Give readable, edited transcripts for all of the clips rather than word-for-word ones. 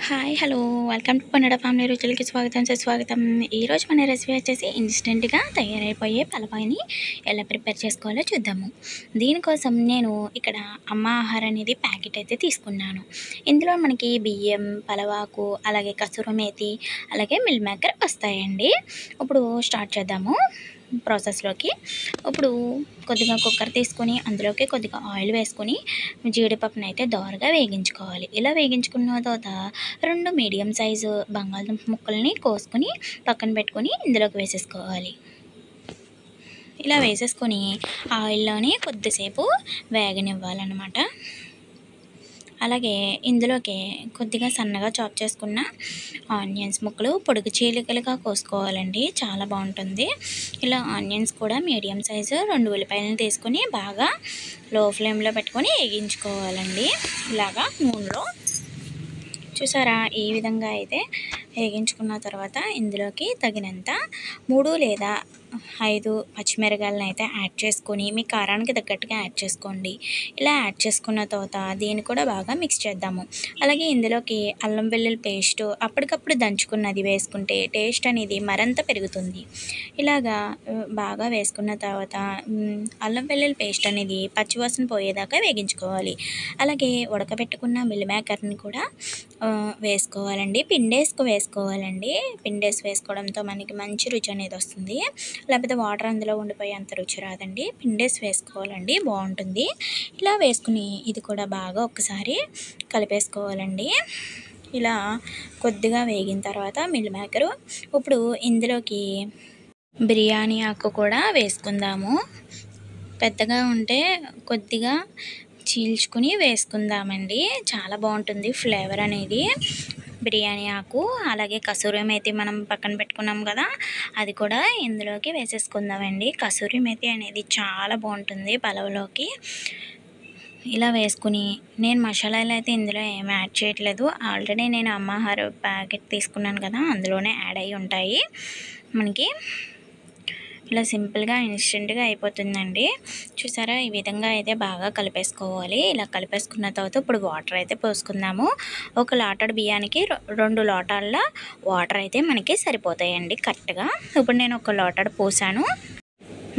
Hi hello welcome to Kannada family రుచులకి స్వాగతం సుస్వాగతం. ఈరోజు మన రెసిపీ వచ్చేసి ఇన్స్టెంట్గా తయారైపోయే పలవాయిని ఎలా ప్రిపేర్ చేసుకోవాలో చూద్దాము. దీనికోసం నేను ఇక్కడ అమ్మ ఆహార అనేది ప్యాకెట్ అయితే తీసుకున్నాను. ఇందులో మనకి బియ్యం, పలవాకు, అలాగే కసూరి మేతి, అలాగే మిల్ మేకర్ వస్తాయండి. ఇప్పుడు స్టార్ట్ చేద్దాము ప్రాసెస్లోకి. ఇప్పుడు కొద్దిగా కుక్కర్ తీసుకొని అందులోకి కొద్దిగా ఆయిల్ వేసుకొని జీడిపప్పును అయితే దోరగా వేగించుకోవాలి. ఇలా వేగించుకున్న తర్వాత 2 మీడియం సైజు బంగాళదుంప ముక్కల్ని కోసుకొని పక్కన పెట్టుకొని ఇందులోకి వేసేసుకోవాలి. ఇలా వేసేసుకొని ఆయిల్లోని కొద్దిసేపు వేగనివ్వాలన్నమాట. అలాగే ఇందులోకి కొద్దిగా సన్నగా చాప్ చేసుకున్న ఆనియన్స్ ముక్కలు పొడుగు చీలికలుగా కోసుకోవాలండి, చాలా బాగుంటుంది. ఇలా ఆనియన్స్ కూడా మీడియం సైజు 2 ఉల్లిపాయలను తీసుకొని బాగా లో ఫ్లేమ్లో పెట్టుకొని వేగించుకోవాలండి. ఇలాగా నూనెలో చూసారా, ఈ విధంగా అయితే వేగించుకున్న తర్వాత ఇందులోకి తగినంత 3 లేదా 5 పచ్చిమిరకాయలను అయితే యాడ్ చేసుకొని మీ కారానికి తగ్గట్టుగా యాడ్ చేసుకోండి. ఇలా యాడ్ చేసుకున్న తర్వాత దీన్ని కూడా బాగా మిక్స్ చేద్దాము. అలాగే ఇందులోకి అల్లం వెల్లుల్లి పేస్ట్ అప్పటికప్పుడు దంచుకున్నది వేసుకుంటే టేస్ట్ అనేది మరింత పెరుగుతుంది. ఇలాగా బాగా వేసుకున్న తర్వాత అల్లం వెల్లుల్లి పేస్ట్ అనేది పచ్చివాసన పోయేదాకా వేగించుకోవాలి. అలాగే ఉడకబెట్టుకున్న మిల్ మేకర్ని కూడా వేసుకోవాలండి. వేసుకోవాలండి. పిండేసి వేసుకోవడంతో మనకి మంచి రుచి అనేది వస్తుంది. లేకపోతే వాటర్ అందులో ఉండిపోయి అంత రుచి రాదండి. పిండేసి వేసుకోవాలండి, బాగుంటుంది. ఇలా వేసుకుని ఇది కూడా బాగా ఒకసారి కలిపేసుకోవాలండి. ఇలా కొద్దిగా వేగిన తర్వాత మిల్ మేకరు ఇప్పుడు ఇందులోకి బిర్యానీ ఆకు కూడా వేసుకుందాము. పెద్దగా ఉంటే కొద్దిగా చీల్చుకుని వేసుకుందామండి, చాలా బాగుంటుంది ఫ్లేవర్ అనేది. బిర్యానీ ఆకు అలాగే కసూరి మేతి మనం పక్కన పెట్టుకున్నాం కదా, అది కూడా ఇందులోకి వేసేసుకుందామండి. కసూరి మేతి అనేది చాలా బాగుంటుంది పలావ్లోకి. ఇలా వేసుకుని నేను మసాలాలు అయితే ఇందులో ఏమి యాడ్ చేయట్లేదు. ఆల్రెడీ నేను అమ్మ ఆహార ప్యాకెట్ తీసుకున్నాను కదా, అందులోనే యాడ్ అయ్యి ఉంటాయి మనకి. ఇలా సింపుల్గా ఇన్స్టెంట్గా అయిపోతుందండి. చూసారా, ఈ విధంగా అయితే బాగా కలిపేసుకోవాలి. ఇలా కలిపేసుకున్న తర్వాత ఇప్పుడు వాటర్ అయితే పోసుకుందాము. 1 లోటాడు బియ్యానికి 2 లోటాల వాటర్ అయితే మనకి సరిపోతాయండి కరెక్ట్గా. ఇప్పుడు నేను 1 లోటాడు పోసాను,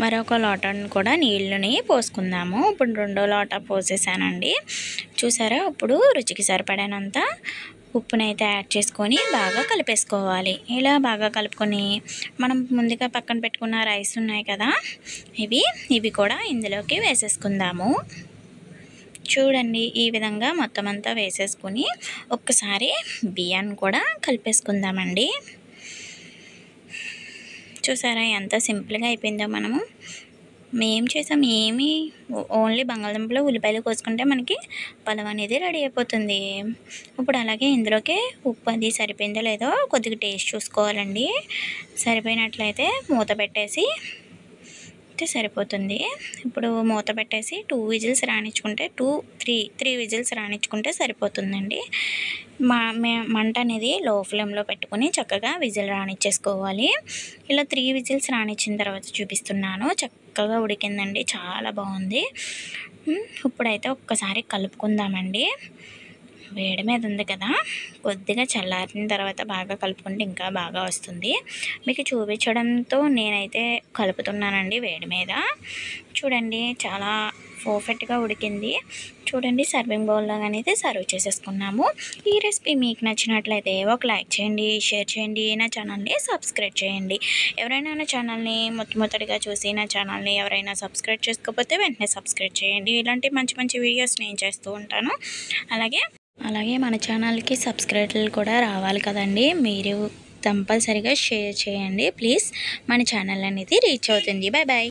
మరొక లోటాను కూడా నీళ్ళని పోసుకుందాము. ఇప్పుడు 2వ లోటా పోసేసానండి. చూసారా, ఇప్పుడు రుచికి సరిపడినంత ఉప్పునైతే యాడ్ చేసుకొని బాగా కలిపేసుకోవాలి. ఇలా బాగా కలుపుకొని మనం ముందుగా పక్కన పెట్టుకున్న రైస్ ఉన్నాయి కదా, ఇవి కూడా ఇందులోకి వేసేసుకుందాము. చూడండి, ఈ విధంగా మొత్తం అంతా వేసేసుకొని ఒక్కసారి బియ్యాన్ని కూడా కలిపేసుకుందామండి. చూసారా ఎంత సింపుల్గా అయిపోయిందో. మేం చేసాం ఏమి ఓన్లీ బంగాళదుంపలు ఉల్లిపాయలు కోసుకుంటే మనకి పలావ్ అనేది రెడీ అయిపోతుంది. ఇప్పుడు అలాగే ఇందులోకి ఉప్పు అది సరిపోయిందో లేదో కొద్దిగా టేస్ట్ చూసుకోవాలండి. సరిపోయినట్లయితే మూత పెట్టేసి సరిపోతుంది. ఇప్పుడు మూత పెట్టేసి 2 విజిల్స్ రాణించుకుంటే 3 విజిల్స్ రాణించుకుంటే సరిపోతుందండి. మంట అనేది లో ఫ్లేమ్లో పెట్టుకొని చక్కగా విజిల్ రాణించేసుకోవాలి. ఇలా 3 విజిల్స్ రాణించిన తర్వాత చూపిస్తున్నాను. చక్కగా ఉడికిందండి, చాలా బాగుంది. ఇప్పుడైతే ఒక్కసారి కలుపుకుందామండి. వేడి మీద ఉంది కదా, కొద్దిగా చల్లారిన తర్వాత బాగా కలుపుకుంటే ఇంకా బాగా వస్తుంది. మీకు చూపించడంతో నేనైతే కలుపుతున్నానండి వేడి మీద. చూడండి, చాలా పర్ఫెక్ట్గా ఉడికింది. చూడండి, సర్వింగ్ బౌల్లో అనేది సర్వ్ చేసేసుకున్నాము. ఈ రెసిపీ మీకు నచ్చినట్లయితే ఒక లైక్ చేయండి, షేర్ చేయండి, నా ఛానల్ని సబ్స్క్రైబ్ చేయండి. ఎవరైనా నా ఛానల్ని మొట్టమొదటిగా చూసి నా ఛానల్ని ఎవరైనా సబ్స్క్రైబ్ చేసుకోకపోతే వెంటనే సబ్స్క్రైబ్ చేయండి. ఇలాంటి మంచి మంచి వీడియోస్ నేను చేస్తూ ఉంటాను. అలాగే మన ఛానల్కి సబ్స్క్రైబర్లు కూడా రావాలి కదండి, మీరు కంపల్సరీగా షేర్ చేయండి ప్లీజ్. మన ఛానల్ అనేది రీచ్ అవుతుంది. Bye bye.